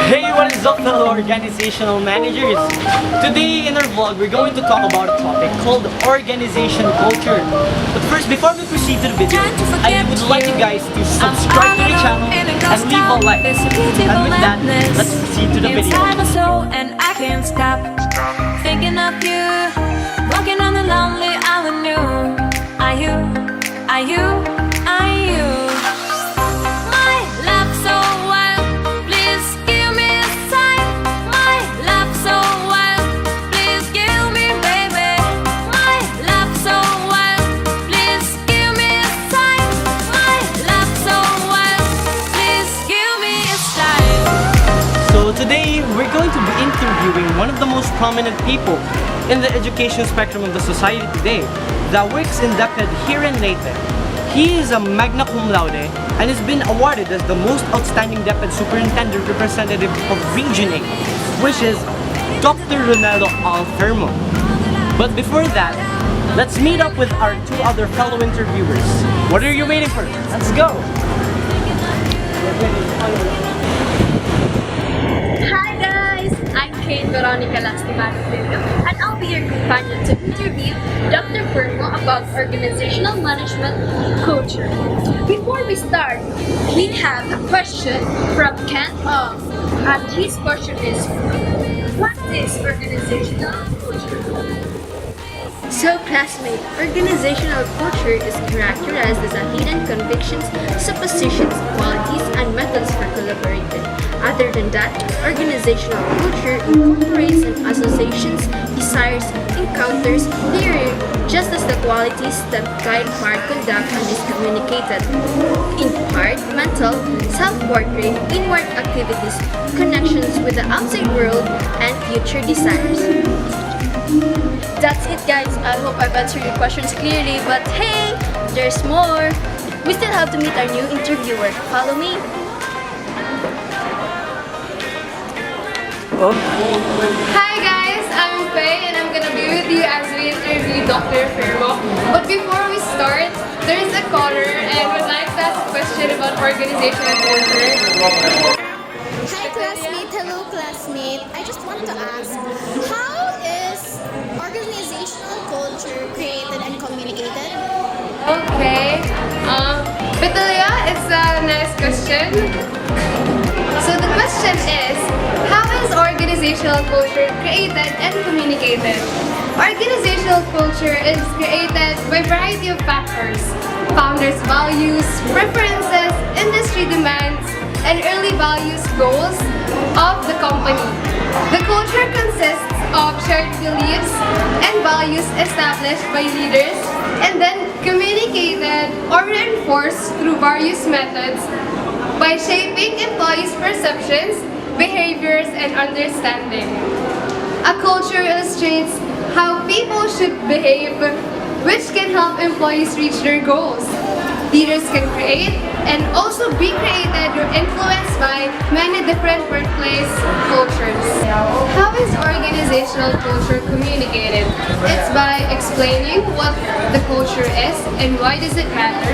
Hey, what is up, fellow organizational managers? Today in our vlog, we're going to talk about a topic called organization culture. But first, before we proceed to the video, I would like you guys to subscribe to the channel and leave a like. And with that, let's proceed to the video. And I can't stop thinking of you, walking on the lonely avenue. Are you, are you, are you? My love so wild, please give me a sign. My love so wild, please give me, baby. My love so wild, please give me a sign. My love so wild, please give me a sign. So today, we're going to be interviewing one of the most prominent people in the education spectrum of the society today that works in DepEd here in Leyte. He is a magna cum laude and has been awarded as the most outstanding DepEd superintendent representative of Region 8, which is Dr. Ronelo of Firmo. But before that, let's meet up with our two other fellow interviewers. What are you waiting for? Let's go! Hi guys! I'm Veronica Filio, and I'll be your companion to interview Dr. Firmo about organizational management culture. Before we start, we have a question from Ken Ong, and his question is, what is organizational culture? So classmate, organizational culture is characterized as a hidden convictions, suppositions, qualities, and methods for collaborating. Other than that, organizational culture incorporates an associations, desires, encounters, theory, just as the qualities that guide part conduct and is communicated. In part, mental, self-portrait, inward activities, connections with the outside world, and future desires. That's it guys, I hope I've answered your questions clearly, but hey, there's more! We still have to meet our new interviewer. Follow me! Oh. Hi guys, I'm Faye and I'm gonna be with you as we interview Dr. Firmo. But before we start, there's a caller and would like to ask a question about organizational culture. Hi classmate, hello classmate. I just want to ask, how is organizational culture created and communicated? Okay, Vitalia, it's a nice question. So the question is, how is organizational culture created and communicated? Organizational culture is created by a variety of factors: founders' values, preferences, industry demands, and early values goals of the company. The culture consists of shared beliefs and values established by leaders and then communicated or reinforced through various methods by shaping employees' perceptions, behaviors, and understanding. A culture illustrates how people should behave, which can help employees reach their goals. Leaders can create and also be created or influenced by many different workplace cultures. How is organizational culture communicated? It's by explaining what the culture is and why does it matter.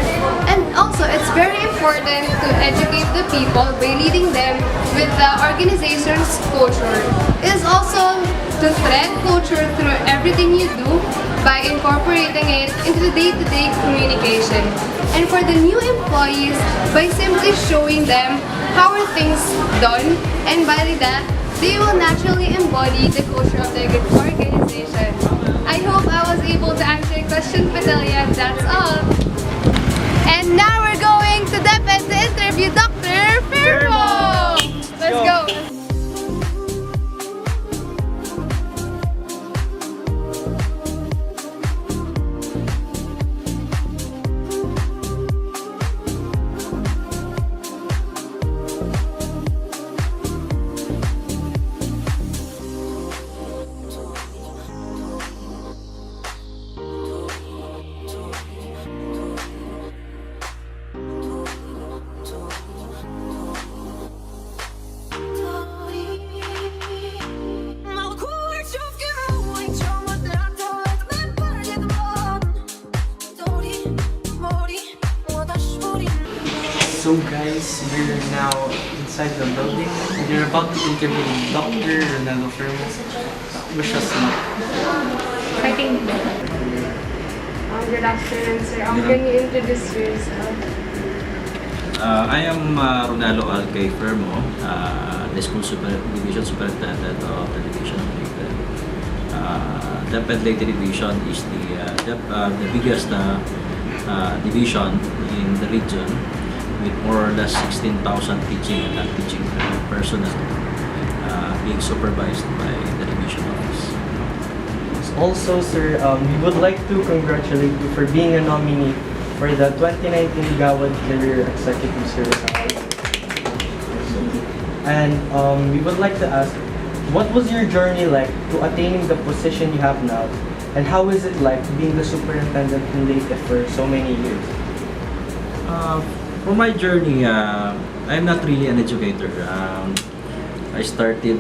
And also, it's very important to educate the people by leading them with the organization's culture. It is also to thread culture through everything you do by incorporating it into the day-to-day communication. And for the new employees, by simply showing them how are things done, and by that, they will naturally embody the culture of the organization. I hope I was able to answer your question, Vitalia. That's all. And now we're going to DepEd to interview Dr. Firmo. Let's go. So guys, we're now inside the building. You're about to interview Dr. Ronelo Firmo. Wish us luck. Fighting. Good afternoon, sir. Can you introduce yourself? I am Ronelo D. Firmo, the school division superintendent of the division of Leyte. DepEd Leyte division is the biggest division in the region, with more or less 16,000 teaching and non-teaching personnel being supervised by the division office. Also, sir, we would like to congratulate you for being a nominee for the 2019 Gawad Career Executive Service Award. And we would like to ask, what was your journey like to attaining the position you have now? And how is it like being the superintendent in Leyte for so many years? For my journey, I'm not really an educator. I started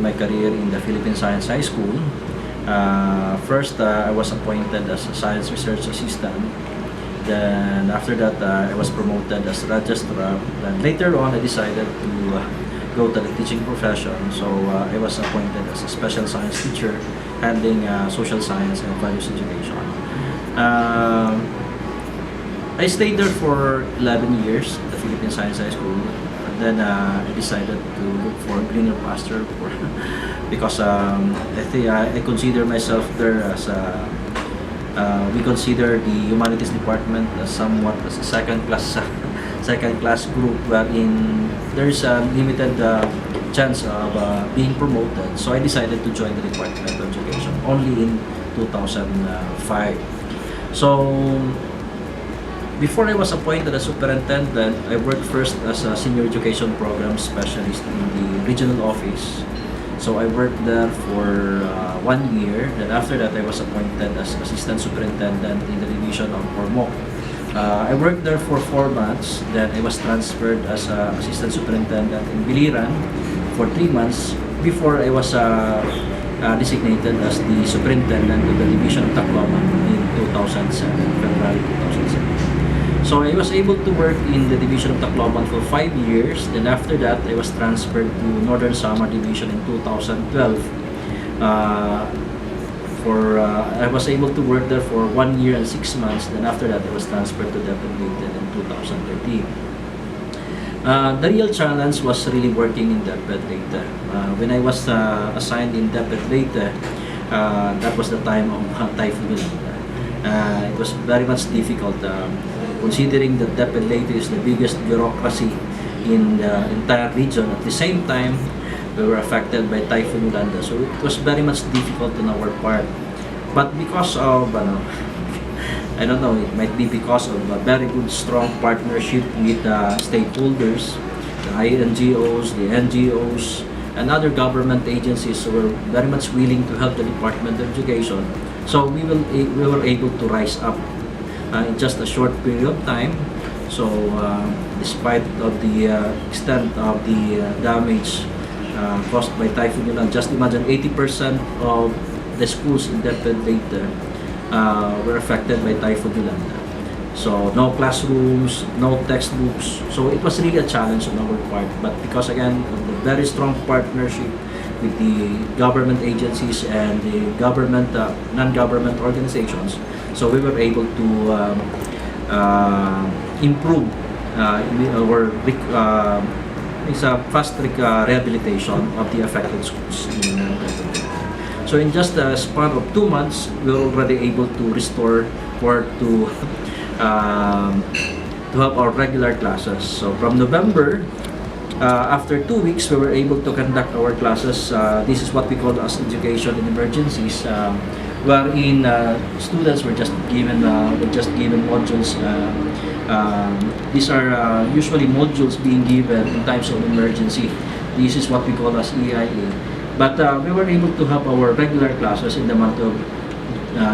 my career in the Philippine Science High School. First, I was appointed as a science research assistant. Then after that, I was promoted as registrar. Then later on, I decided to go to the teaching profession. So I was appointed as a special science teacher, handling social science and values education. I stayed there for 11 years at the Philippine Science High School. And then I decided to look for greener pasture because I consider myself there as we consider the humanities department as somewhat as a second class group, wherein there's a limited chance of being promoted. So I decided to join the Department of Education only in 2005. So before I was appointed as superintendent, I worked first as a senior education program specialist in the regional office. So I worked there for 1 year. Then after that, I was appointed as assistant superintendent in the division of Firmo. I worked there for 4 months. Then I was transferred as assistant superintendent in Biliran for 3 months before I was designated as the superintendent of the division of Tacloban in 2007, February 2007. So I was able to work in the division of Tacloban for 5 years. Then after that, I was transferred to Northern Samar Division in 2012. I was able to work there for 1 year and 6 months. Then after that, I was transferred to DepEd Leyte in 2013. The real challenge was really working in DepEd Leyte. When I was assigned in DepEd Leyte, that was the time of Typhoon Yolanda. It was very much difficult. Considering that DepEd Leyte is the biggest bureaucracy in the entire region. At the same time, we were affected by Typhoon Yolanda, so it was very much difficult on our part. But because of, I don't know, it might be because of a very good, strong partnership with stakeholders, the INGOs, the NGOs, and other government agencies who were very much willing to help the Department of Education. So we were able to rise up in just a short period of time. So despite of the extent of the damage caused by Typhoon Yolanda, just imagine 80% of the schools in DepEd Leyte were affected by Typhoon Yolanda. So no classrooms, no textbooks. So it was really a challenge on our part. But because again of the very strong partnership with the government agencies and the government, non-government organizations, so we were able to improve it's a fast-track rehabilitation of the affected schools. So in just a span of 2 months, we were already able to restore or to have our regular classes. So from November, after 2 weeks, we were able to conduct our classes. This is what we call as education in emergencies, wherein students were just given modules. These are usually modules being given in times of emergency. This is what we call as EIA. But we were able to have our regular classes in the month of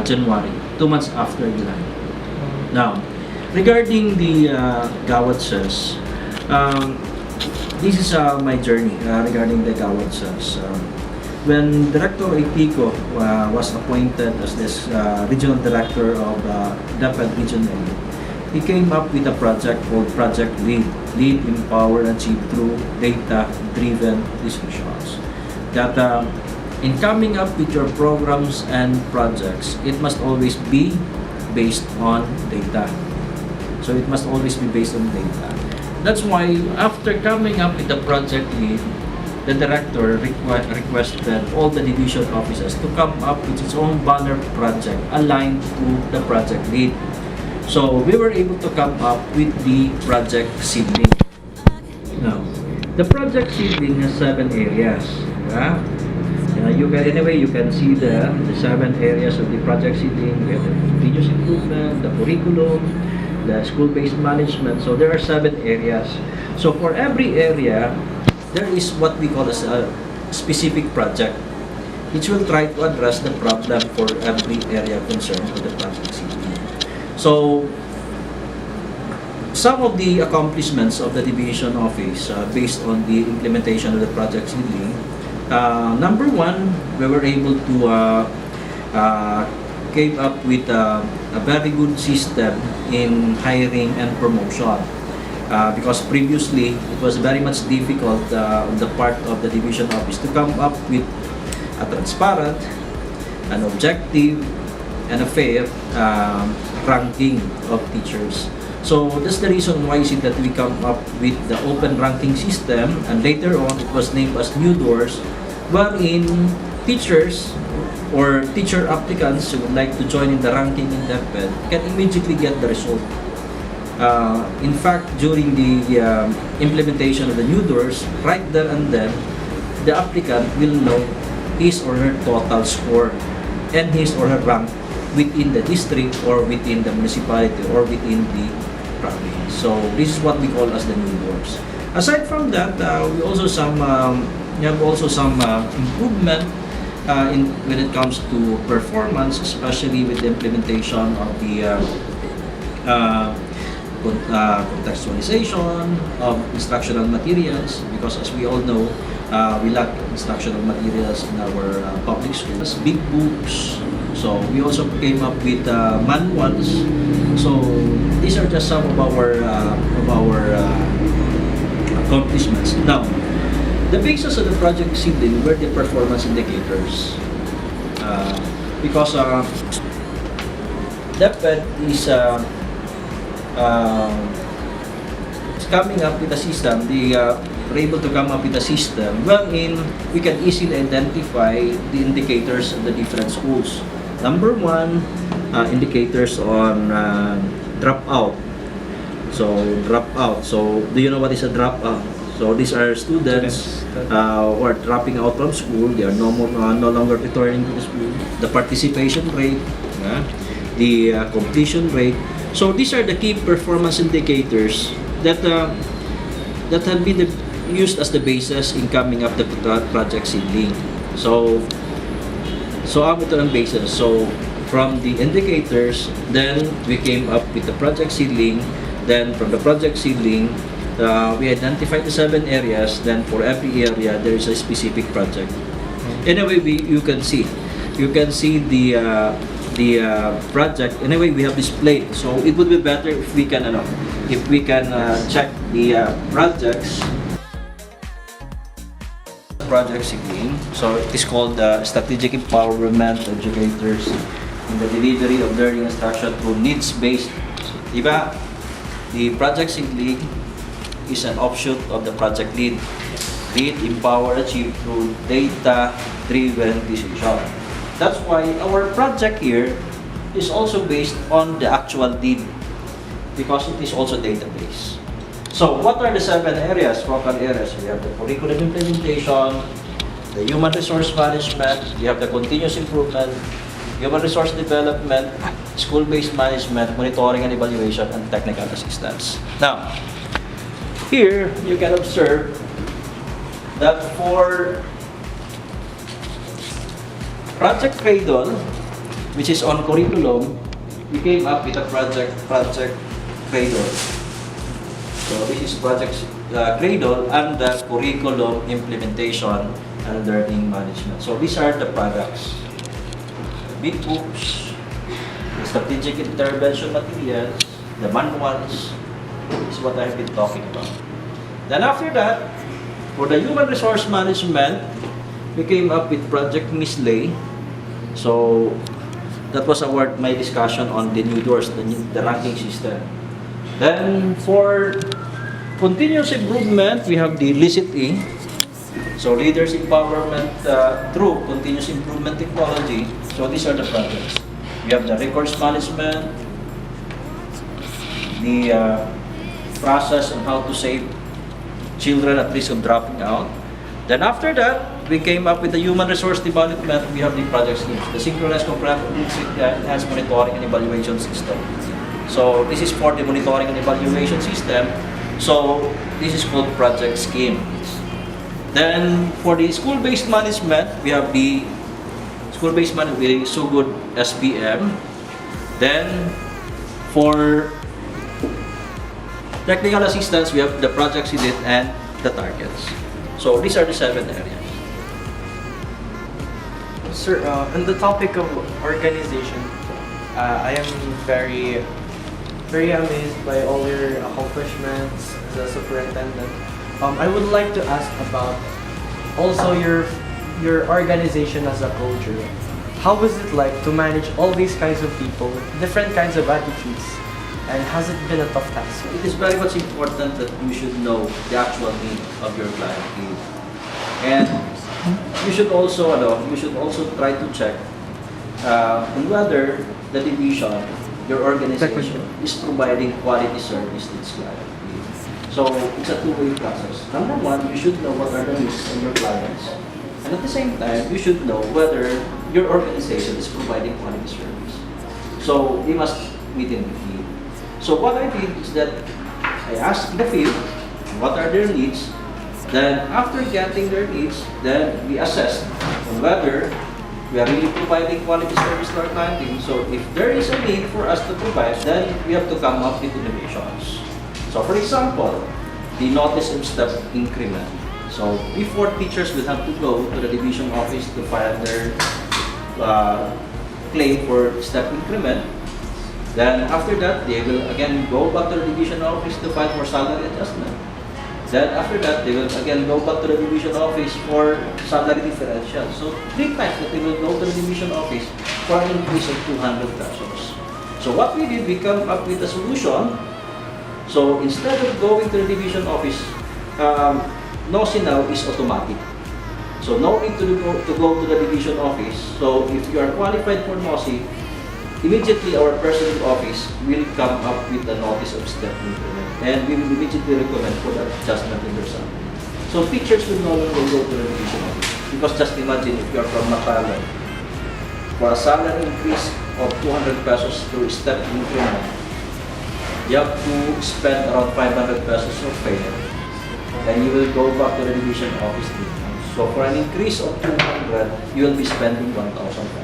January, 2 months after July. Now, regarding the Gawad SES, this is my journey regarding the Gawad SES. When Director Itico was appointed as this regional director of DepEd Region A, he came up with a project called Project Lead. lead, empower, and achieve through data-driven decisions. That in coming up with your programs and projects, it must always be based on data. So it must always be based on data. That's why after coming up with the project lead, the director requested all the division officers to come up with its own banner project aligned to the project lead. So we were able to come up with the project seedling. Now, the project seedling has 7 areas. Yeah? You can see the 7 areas of the project seedling. We have the continuous improvement, the curriculum, the school-based management. So there are 7 areas. So for every area, there is what we call as a specific project, which will try to address the problem for every area concerned with the project seedling. So some of the accomplishments of the division office based on the implementation of the project seedling. Number 1, we were able to came up with a very good system in hiring and promotion. Because previously it was very much difficult on the part of the division office to come up with a transparent, an objective, and a fair ranking of teachers. So that's the reason why is it that we come up with the open ranking system, and later on it was named as New Doors, wherein teachers or teacher applicants who would like to join in the ranking in DepEd can immediately get the result. In fact, during the implementation of the New Doors, right there and then, the applicant will know his or her total score and his or her rank within the district or within the municipality or within the province. So this is what we call as the New Doors. Aside from that, we have also some improvement when it comes to performance, especially with the implementation of the contextualization of instructional materials, because as we all know, we lack instructional materials in our public schools, big books. So we also came up with manuals. So these are just some of our accomplishments. Now, the basis of the project seedling were the performance indicators, because DepEd is coming up with a system. They were able to come up with a system wherein we can easily identify the indicators of the different schools. Number 1, indicators on dropout. So dropout. So do you know what is a dropout? So these are students who are dropping out from school. They are no longer returning to the school. The participation rate, the completion rate. So these are the key performance indicators that have been used as the basis in coming up the project seedling. So ito ang basis. So from the indicators, then we came up with the project seedling. Then from the project seedling, we identified the 7 areas. Then for every area, there is a specific project. Anyway, you can see the project. Anyway, we have displayed. So it would be better if we can check the project seedling. So it is called strategic empowerment educators in the delivery of learning instruction through needs-based. Diba? The project seedling is an offshoot of the project lead. Lead, empower, achieve through data-driven decision. That's why our project here is also based on the actual lead, because it is also database. So what are the 7 areas, focal areas? We have the curriculum implementation, the human resource management, we have the continuous improvement, human resource development, school-based management, monitoring and evaluation, and technical assistance. Now, here you can observe that for Project Cradle, which is on curriculum, we came up with a project Cradle. So this is Project Cradle and the curriculum implementation and learning management. So these are the products: big books, the strategic intervention materials, the manuals, is what I have been talking about. Then after that, for the human resource management, we came up with Project Miss Lay. So that was my discussion on the new doors, the ranking system. Then for continuous improvement, we have the LICIT-E. So leaders empowerment through continuous improvement technology. So these are the projects. We have the records management, the process on how to save children at risk of dropping out. Then after that, we came up with the human resource development. We have the project schemes, the synchronized comprehensive enhanced monitoring and evaluation system. So this is for the monitoring and evaluation system. So this is called project scheme. Then for the school-based management, we have the school-based management with So Good SPM. Then for technical assistance, we have the project edit and the targets. So these are the 7 areas. Sir, on the topic of organization, I am very amazed by all your accomplishments as a superintendent. I would like to ask about also your organization as a culture. How was it like to manage all these kinds of people, different kinds of attitudes, and has it been a tough task? It is very much important that you should know the actual need of your client, and you should also try to check on whether the division, your organization, is providing quality service to its client. So it's a two-way process. Number one, you should know what are the needs of your clients, and at the same time, you should know whether your organization is providing quality service. So we must meet in the field. So what I did is that I asked the field what are their needs. Then after getting their needs, then we assess on whether we are really providing quality service to our client team. So if there is a need for us to provide, then we have to come up with innovations. So for example, the notice of step increment. So before, teachers will have to go to the division office to file their claim for step increment. Then after that, they will again go back to the division office to file for salary adjustment. Then after that, they will again go back to the division office for salary differential. So 3 times that they will go to the division office for an increase of 200 pesos. So what we did, we come up with a solution. So instead of going to the division office, NOSI now is automatic. So no need to go to the division office. So if you are qualified for NOSI, immediately our person in office will come up with a notice of step increment, and we will immediately recommend for that adjustment in their salary. So teachers will no longer go to the division office, because just imagine if you are from Nikhaella, for a salary increase of 200 pesos through step increment, you have to spend around 500 pesos of fare, and you will go back to the division office 3 times. So for an increase of 200, you will be spending 1,500.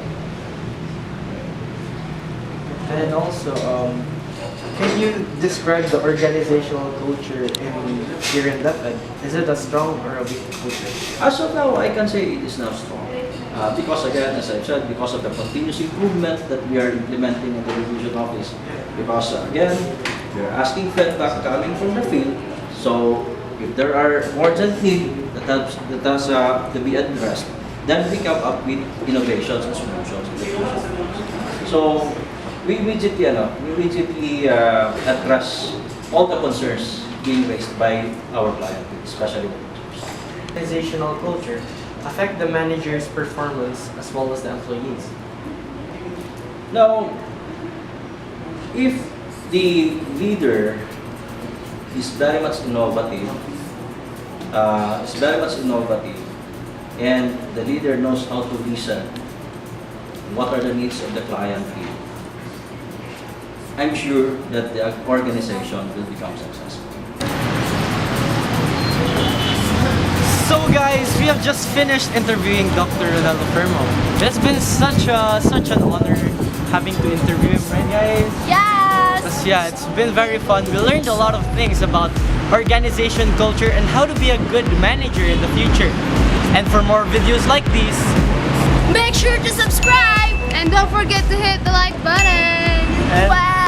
And also, can you describe the organizational culture here in DepEd? Is it a strong or a weak culture? As of now, I can say it is now strong. Because again, as I've said, because of the continuous improvement that we are implementing in the division office. Because again, we are asking feedback coming from the field. So if there are more urgent need that has to be addressed, then we come up with innovations and solutions. So we immediately address all the concerns being raised by our client, especially the teachers. Organizational culture affect the manager's performance as well as the employees. Now, if the leader is very much innovative, and the leader knows how to listen, what are the needs of the client field, I'm sure that the organization will become successful. So guys, we have just finished interviewing Dr. Ronelo Firmo. It's been such an honor having to interview him, right guys? Yes! Yeah, it's been very fun. We learned a lot of things about organization culture and how to be a good manager in the future. And for more videos like these, Make sure to subscribe! And don't forget to hit the like button. And- Wow!